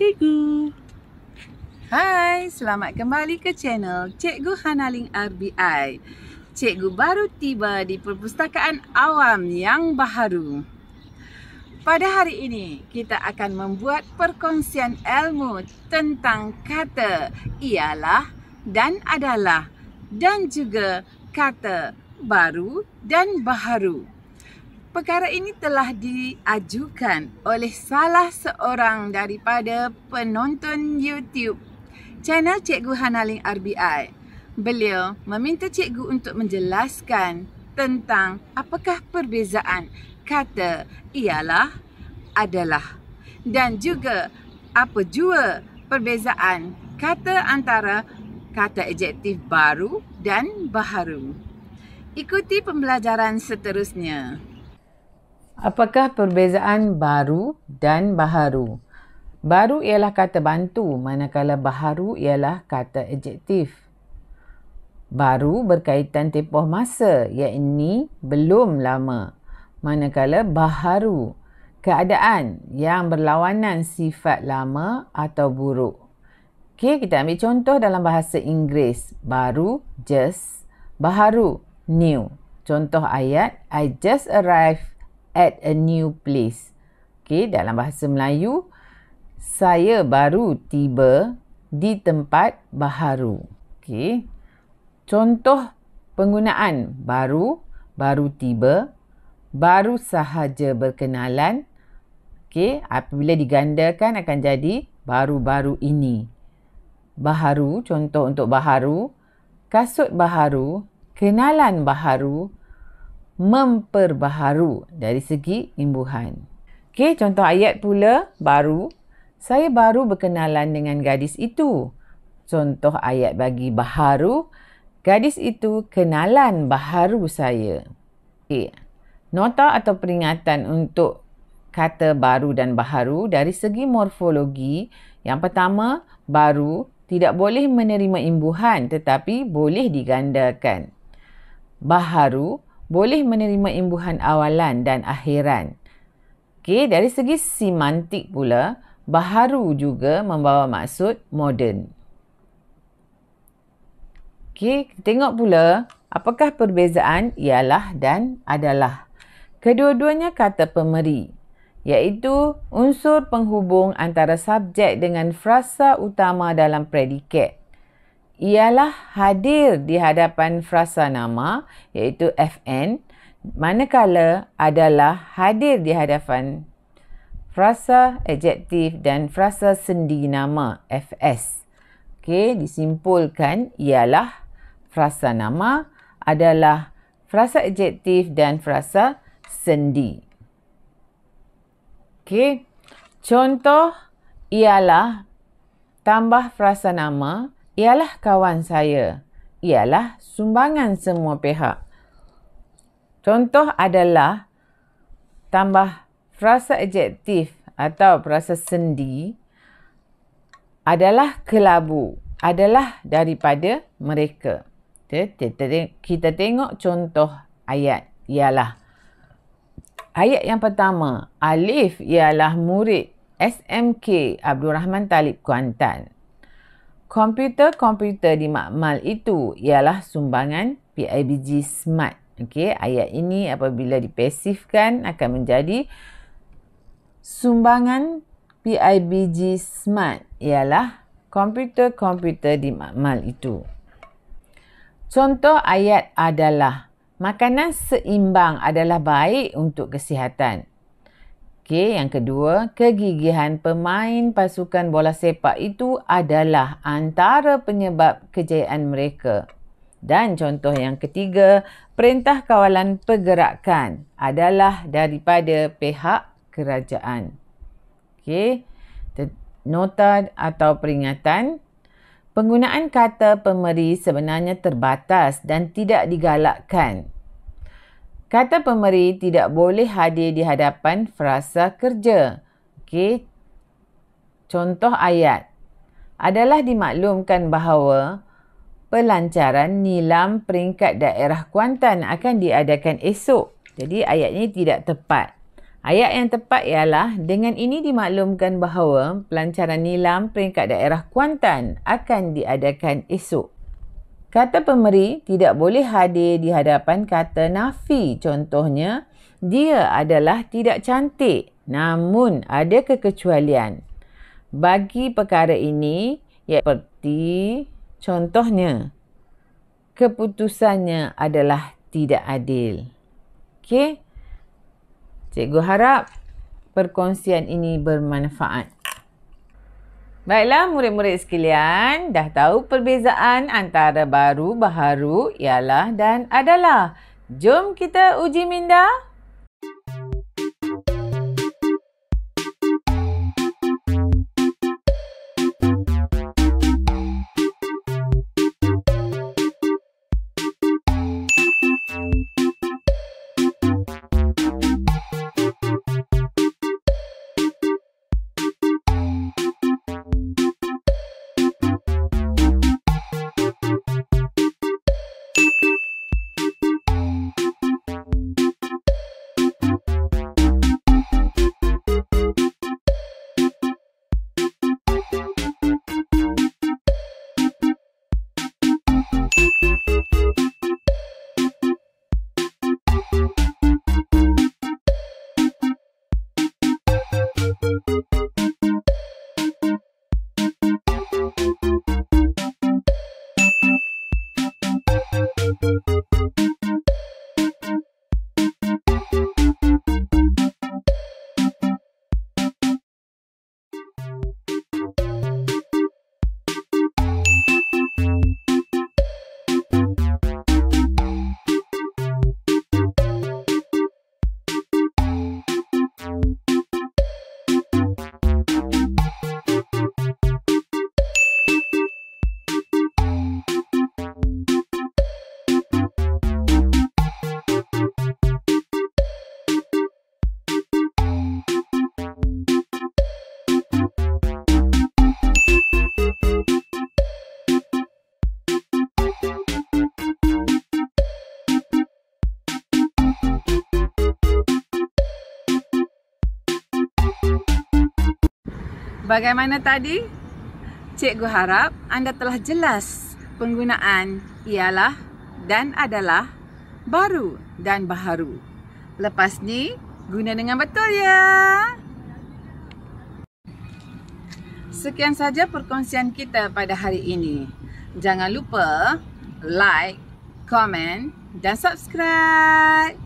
Cikgu. Hai, selamat kembali ke channel Cikgu Hanaling RBI. Cikgu baru tiba di perpustakaan awam yang baharu. Pada hari ini, kita akan membuat perkongsian ilmu tentang kata ialah dan adalah dan juga kata baru dan baharu. Perkara ini telah diajukan oleh salah seorang daripada penonton YouTube channel Cikgu Hanaling RBI. Beliau meminta cikgu untuk menjelaskan tentang apakah perbezaan kata ialah, adalah dan juga apa jua perbezaan kata antara kata adjektif baru dan baharu. Ikuti pembelajaran seterusnya. Apakah perbezaan baru dan baharu? Baru ialah kata bantu, manakala baharu ialah kata adjektif. Baru berkaitan tempoh masa, iaitu belum lama. Manakala baharu, keadaan yang berlawanan sifat lama atau buruk. Okey, kita ambil contoh dalam bahasa Inggeris. Baru, just. Baharu, new. Contoh ayat, I just arrived at a new place. Okey, dalam bahasa Melayu, saya baru tiba di tempat baharu. Okey. Contoh penggunaan baru, baru tiba, baru sahaja berkenalan. Okey, apabila digandakan akan jadi baru-baru ini. Baharu, contoh untuk baharu, kasut baharu, kenalan baharu, memperbaharu dari segi imbuhan. Okey, contoh ayat pula, baru. Saya baru berkenalan dengan gadis itu. Contoh ayat bagi baharu, gadis itu kenalan baharu saya. Okey, nota atau peringatan untuk kata baru dan baharu dari segi morfologi. Yang pertama, baru tidak boleh menerima imbuhan tetapi boleh digandakan. Baharu boleh menerima imbuhan awalan dan akhiran. Okey, dari segi semantik pula, baharu juga membawa maksud moden. Okey, tengok pula apakah perbezaan ialah dan adalah. Kedua-duanya kata pemeri, iaitu unsur penghubung antara subjek dengan frasa utama dalam predikat. Ialah hadir di hadapan frasa nama, iaitu FN, manakala adalah hadir di hadapan frasa adjektif dan frasa sendi nama, FS. Okey, disimpulkan ialah frasa nama, adalah frasa adjektif dan frasa sendi. Okey, contoh ialah tambah frasa nama, ialah kawan saya, ialah sumbangan semua pihak. Contoh adalah tambah frasa adjektif atau frasa sendi, adalah kelabu, adalah daripada mereka. Kita tengok contoh ayat ialah. Ayat yang pertama, Alif ialah murid SMK Abdul Rahman Talib Kuantan. Komputer-komputer di makmal itu ialah sumbangan PIBG Smart. Okey, ayat ini apabila dipasifkan akan menjadi sumbangan PIBG Smart ialah komputer-komputer di makmal itu. Contoh ayat adalah makanan seimbang adalah baik untuk kesihatan. Okey, yang kedua, kegigihan pemain pasukan bola sepak itu adalah antara penyebab kejayaan mereka. Dan contoh yang ketiga, perintah kawalan pergerakan adalah daripada pihak kerajaan. Okey, nota atau peringatan. Penggunaan kata pemeri sebenarnya terbatas dan tidak digalakkan. Kata pemeri tidak boleh hadir di hadapan frasa kerja. Okey. Contoh ayat adalah dimaklumkan bahawa pelancaran nilam peringkat daerah Kuantan akan diadakan esok. Jadi ayat ini tidak tepat. Ayat yang tepat ialah, dengan ini dimaklumkan bahawa pelancaran nilam peringkat daerah Kuantan akan diadakan esok. Kata pemberi tidak boleh hadir di hadapan kata nafi. Contohnya, dia adalah tidak cantik, namun ada kekecualian. Bagi perkara ini, seperti contohnya, keputusannya adalah tidak adil. Okey? Cikgu harap perkongsian ini bermanfaat. Baiklah murid-murid sekalian, dah tahu perbezaan antara baru, baharu, ialah dan adalah. Jom kita uji minda. Bagaimana tadi? Cikgu harap anda telah jelas penggunaan ialah dan adalah, baru dan baharu. Lepas ni, guna dengan betul ya. Sekian saja perkongsian kita pada hari ini. Jangan lupa like, komen dan subscribe.